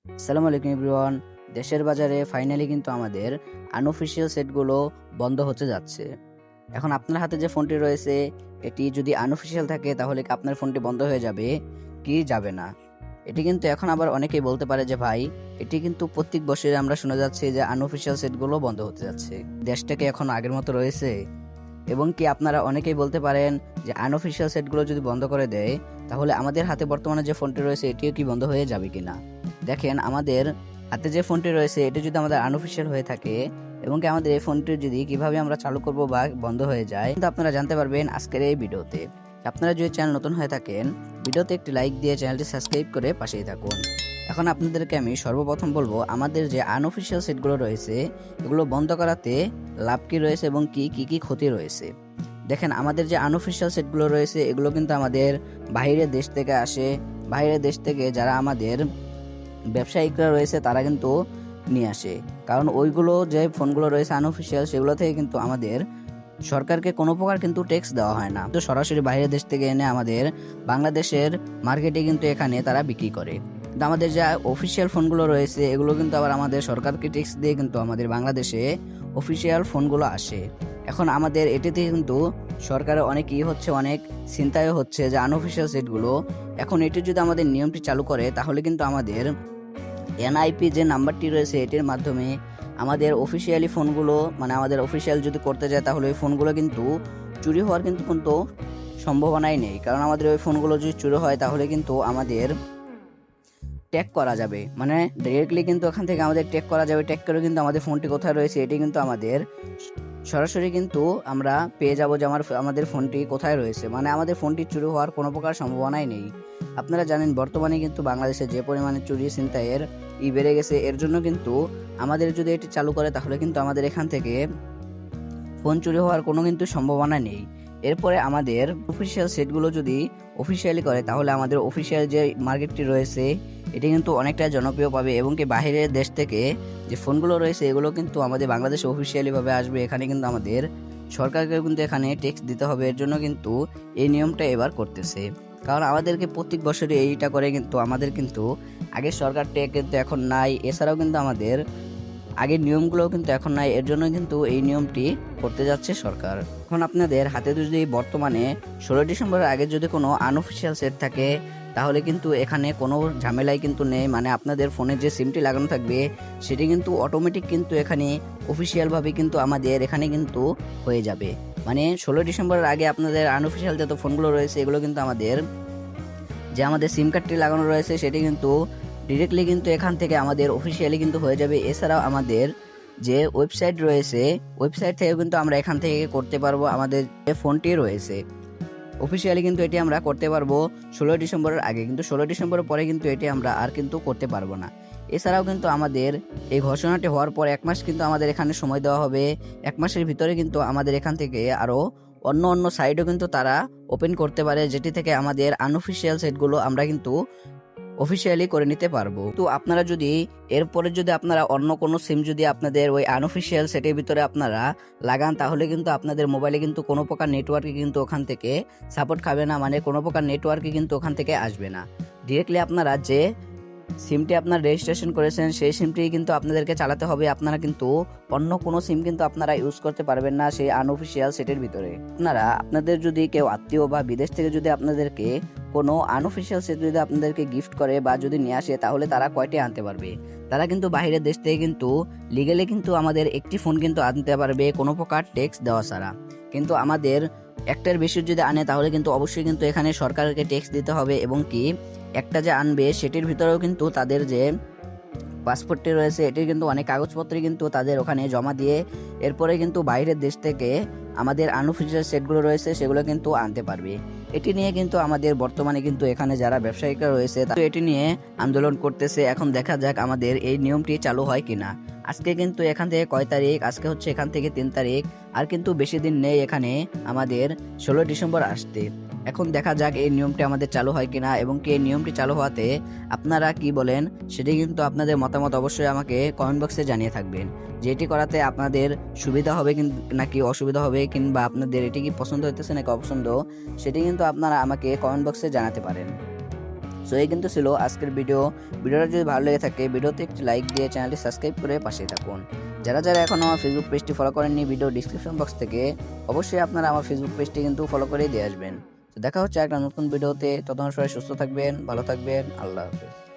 আসসালামু আলাইকুম এভরিওয়ান। দেশের বাজারে ফাইনালি কিন্তু আমাদের আনঅফিসিয়াল সেটগুলো বন্ধ হতে যাচ্ছে। এখন আপনার হাতে যে ফোনটি রয়েছে এটি যদি আনঅফিসিয়াল থাকে তাহলে কি আপনার ফোনটি বন্ধ হয়ে যাবে কি যাবে না? এটি কিন্তু এখন আবার অনেকেই বলতে পারে যে ভাই এটি কিন্তু প্রত্যেক বছরে আমরা শোনা যাচ্ছে যে আনঅফিসিয়াল সেটগুলো বন্ধ হতে যাচ্ছে। দেশটাকে এখন আগের মতো রয়েছে? এবং কি আপনারা অনেকেই বলতে পারেন যে আনঅফিসিয়াল সেটগুলো যদি বন্ধ করে দেয় তাহলে আমাদের হাতে বর্তমানে যে ফোনটি রয়েছে এটিও কি বন্ধ হয়ে যাবে কিনা? দেখেন, আমাদের হাতে যে ফোনটি রয়েছে এটি যদি আমাদের আনঅফিসিয়াল হয়ে থাকে এবং কি আমাদের এই ফোনটি যদি কিভাবে আমরা চালু করব বা বন্ধ হয়ে যায় কিন্তু আপনারা জানতে পারবেন আজকের এই ভিডিওতে। আপনারা যদি চ্যানেল নতুন হয়ে থাকেন ভিডিওতে একটি লাইক দিয়ে চ্যানেলটি সাবস্ক্রাইব করে পাশেই থাকুন। এখন আপনাদেরকে আমি সর্বপ্রথম বলবো আমাদের যে আনঅফিসিয়াল সেটগুলো রয়েছে এগুলো বন্ধ করাতে লাভ কি রয়েছে এবং কি কি ক্ষতি রয়েছে। দেখেন, আমাদের যে আনঅফিসিয়াল সেটগুলো রয়েছে এগুলো কিন্তু আমাদের বাইরের দেশ থেকে আসে। বাইরের দেশ থেকে যারা আমাদের ব্যবসায়িকরা রয়েছে তারা কিন্তু নিয়ে আসে, কারণ ওইগুলো যে ফোনগুলো রয়েছে আনঅফিসিয়াল সেগুলো থেকে কিন্তু আমাদের সরকারকে কোনো প্রকার কিন্তু ট্যাক্স দেওয়া হয় না, তো সরাসরি বাইরের দেশ থেকে এনে আমাদের বাংলাদেশের মার্কেটে কিন্তু এখানে তারা বিক্রি করে। কিন্তু আমাদের যে অফিসিয়াল ফোনগুলো রয়েছে এগুলো কিন্তু আবার আমাদের সরকারকে ট্যাক্স দিয়ে কিন্তু আমাদের বাংলাদেশে অফিসিয়াল ফোনগুলো আসে। এখন আমাদের এটিতে কিন্তু সরকারের অনেক হচ্ছে, অনেক চিন্তায় হচ্ছে যে আনঅফিসিয়াল সেটগুলো এখন এটি যদি আমাদের নিয়মটি চালু করে তাহলে কিন্তু আমাদের এনআইপি যে নাম্বারটি রয়েছে এটির মাধ্যমে আমাদের অফিসিয়ালি ফোনগুলো মানে আমাদের অফিসিয়াল যদি করতে যায় তাহলে ওই ফোনগুলো কিন্তু চুরি হওয়ার কিন্তু সম্ভাবনাই নেই, কারণ আমাদের ওই ফোনগুলো যদি চুরি হয় তাহলে কিন্তু আমাদের ট্যাগ করা যাবে, মানে ডিরেক্টলি কিন্তু ওখান থেকে আমাদের ট্যাগ করা যাবে। ট্যাগ করে কিন্তু আমাদের ফোনটি কোথায় রয়েছে এটি কিন্তু আমাদের সরাসরি কিন্তু আমরা পেয়ে যাব যে আমাদের ফোনটি কোথায় রয়েছে, মানে আমাদের ফোনটি চুরি হওয়ার কোনো প্রকার সম্ভাবনাই নেই। আপনারা জানেন বর্তমানে কিন্তু বাংলাদেশে যে পরিমাণে চুরি ছিনতাইয়ের বেড়ে গেছে, এর জন্য কিন্তু আমাদের যদি এটি চালু করে তাহলে কিন্তু আমাদের এখান থেকে ফোন চুরি হওয়ার কোনো কিন্তু সম্ভাবনা নেই। এরপরে আমাদের অফিসিয়াল সেটগুলো যদি অফিসিয়ালি করে তাহলে আমাদের অফিসিয়াল যে মার্কেটটি রয়েছে এটি কিন্তু অনেকটা জনপ্রিয় পাবে এবং কি বাইরের দেশ থেকে যে ফোনগুলো রয়েছে এগুলো কিন্তু আমাদের বাংলাদেশে অফিসিয়ালিভাবে আসবে। এখানে কিন্তু আমাদের সরকারকে কিন্তু এখানে ট্যাক্স দিতে হবে, এর জন্য কিন্তু এই নিয়মটা এবার করতেছে, কারণ আমাদেরকে প্রত্যেক বছরে এইটা করে কিন্তু আমাদের কিন্তু আগের সরকার ট্যাক্স কিন্তু এখন নাই। এছাড়াও কিন্তু আমাদের আগের নিয়মগুলোও কিন্তু এখন নাই, এর জন্য কিন্তু এই নিয়মটি করতে যাচ্ছে সরকার। এখন আপনাদের হাতে যদি বর্তমানে 16 ডিসেম্বরের আগে যদি কোনো আনঅফিসিয়াল সেট থাকে তাহলে কিন্তু এখানে কোনো ঝামেলাই কিন্তু নেই, মানে আপনাদের ফোনে যে সিমটি লাগানো থাকবে সেটি কিন্তু অটোমেটিক কিন্তু এখানে অফিসিয়ালভাবে কিন্তু আমাদের এখানে কিন্তু হয়ে যাবে। মানে 16 ডিসেম্বরের আগে আপনাদের আনঅফিসিয়াল যত ফোনগুলো রয়েছে এগুলো কিন্তু আমাদের সিম কার্ডটি লাগানো রয়েছে সেটি কিন্তু ডিরেক্টলি কিন্তু এখান থেকে আমাদের অফিসিয়ালি কিন্তু হয়ে যাবে। এছাড়াও আমাদের যে ওয়েবসাইট রয়েছে ওয়েবসাইট থেকে কিন্তু আমরা এখান থেকে করতে পারবো, আমাদের যে ফোনটি রয়েছে অফিসিয়ালি কিন্তু এটি আমরা করতে পারবো 16 ডিসেম্বরের আগে, কিন্তু 16 ডিসেম্বরের পরে কিন্তু এটি আমরা আর কিন্তু করতে পারবো না। এছাড়াও কিন্তু আমাদের এই ঘোষণাটি হওয়ার পর 1 মাস কিন্তু আমাদের এখানে সময় দেওয়া হবে। 1 মাসের ভিতরে কিন্তু আমাদের এখান থেকে আরও অন্য সাইটও কিন্তু তারা ওপেন করতে পারে, যেটি থেকে আমাদের আনঅফিসিয়াল সেটগুলো আমরা কিন্তু অফিসিয়ালি করে নিতে পারবো। তো আপনারা যদি এরপরে যদি আপনারা অন্য কোনো সিম যদি আপনাদের ওই আনঅফিসিয়াল সেটের ভিতরে আপনারা লাগান তাহলে কিন্তু আপনাদের মোবাইলে কিন্তু কোনো প্রকার নেটওয়ার্কে কিন্তু ওখান থেকে সাপোর্ট খাবে না, মানে কোনো প্রকার নেটওয়ার্কে কিন্তু ওখান থেকে আসবে না। ডিরেক্টলি আপনারা যে সিমটি আপনার রেজিস্ট্রেশন করেছেন সেই সিমটি কিন্তু আপনাদেরকে চালাতে হবে। আপনারা কিন্তু অন্য কোনো সিম কিন্তু আপনারা ইউজ করতে পারবেন না সেই আনঅফিসিয়াল সেটের ভিতরে। আপনারা আপনাদের যদি কেউ আত্মীয় বা বিদেশ থেকে যদি আপনাদেরকে কোনো আনঅফিসিয়াল সেট যদি আপনাদেরকে গিফট করে বা যদি নিয়ে আসে তাহলে তারা কয়টি আনতে পারবে? তারা কিন্তু বাইরের দেশ থেকে কিন্তু লিগালি কিন্তু আমাদের একটি ফোন কিন্তু আনতে পারবে কোনো প্রকার ট্যাক্স দেওয়া ছাড়া। কিন্তু আমাদের একটার বেশি যদি আনে তাহলে কিন্তু অবশ্যই কিন্তু এখানে সরকারকে ট্যাক্স দিতে হবে এবং কি একটা যে আনবে সেটির ভিতরেও কিন্তু তাদের যে পাসপোর্টটি রয়েছে এটির কিন্তু অনেক কাগজপত্র কিন্তু তাদের ওখানে জমা দিয়ে এরপরে কিন্তু বাইরের দেশ থেকে আমাদের আনঅফিসিয়াল সেটগুলো রয়েছে সেগুলো কিন্তু আনতে পারবে। এটি নিয়ে কিন্তু আমাদের বর্তমানে কিন্তু এখানে যারা ব্যবসায়িকরা রয়েছে তারা এটি নিয়ে আন্দোলন করতেছে। এখন দেখা যাক আমাদের এই নিয়মটি চালু হয় কিনা। আজকে কিন্তু এখান থেকে কয় তারিখ? আজকে হচ্ছে এখান থেকে 3 তারিখ, আর কিন্তু বেশি দিন নেই এখানে আমাদের 16 ডিসেম্বর আসতে। এখন দেখা যাক এই নিয়মটি আমাদের চালু হয় কিনা এবং কি এই নিয়মটি চালু হওয়াতে আপনারা কি বলেন সেটি কিন্তু আপনাদের মতামত অবশ্যই আমাকে কমেন্ট বক্সে জানিয়ে থাকবেন যে এটি করাতে আপনাদের সুবিধা হবে নাকি অসুবিধা হবে, কিংবা আপনাদের এটি কি পছন্দ হইতেছে নাকি অপছন্দ সেটি কিন্তু আপনারা আমাকে কমেন্ট বক্সে জানাতে পারেন। সো এই কিন্তু ছিল আজকের ভিডিওটা যদি ভালো লেগে থাকে ভিডিওতে একটি লাইক দিয়ে চ্যানেলটি সাবস্ক্রাইব করে পাশে থাকুন। যারা এখনও আমার ফেসবুক পেজটি ফলো করেননি ভিডিও ডিসক্রিপশন বক্স থেকে অবশ্যই আপনারা আমার ফেসবুক পেজটি কিন্তু ফলো করে দিয়ে আসবেন। তো দেখা হচ্ছে একটা নতুন ভিডিওতে, ততক্ষণ সবাই সুস্থ থাকবেন, ভালো থাকবেন, আল্লাহ হাফেজ।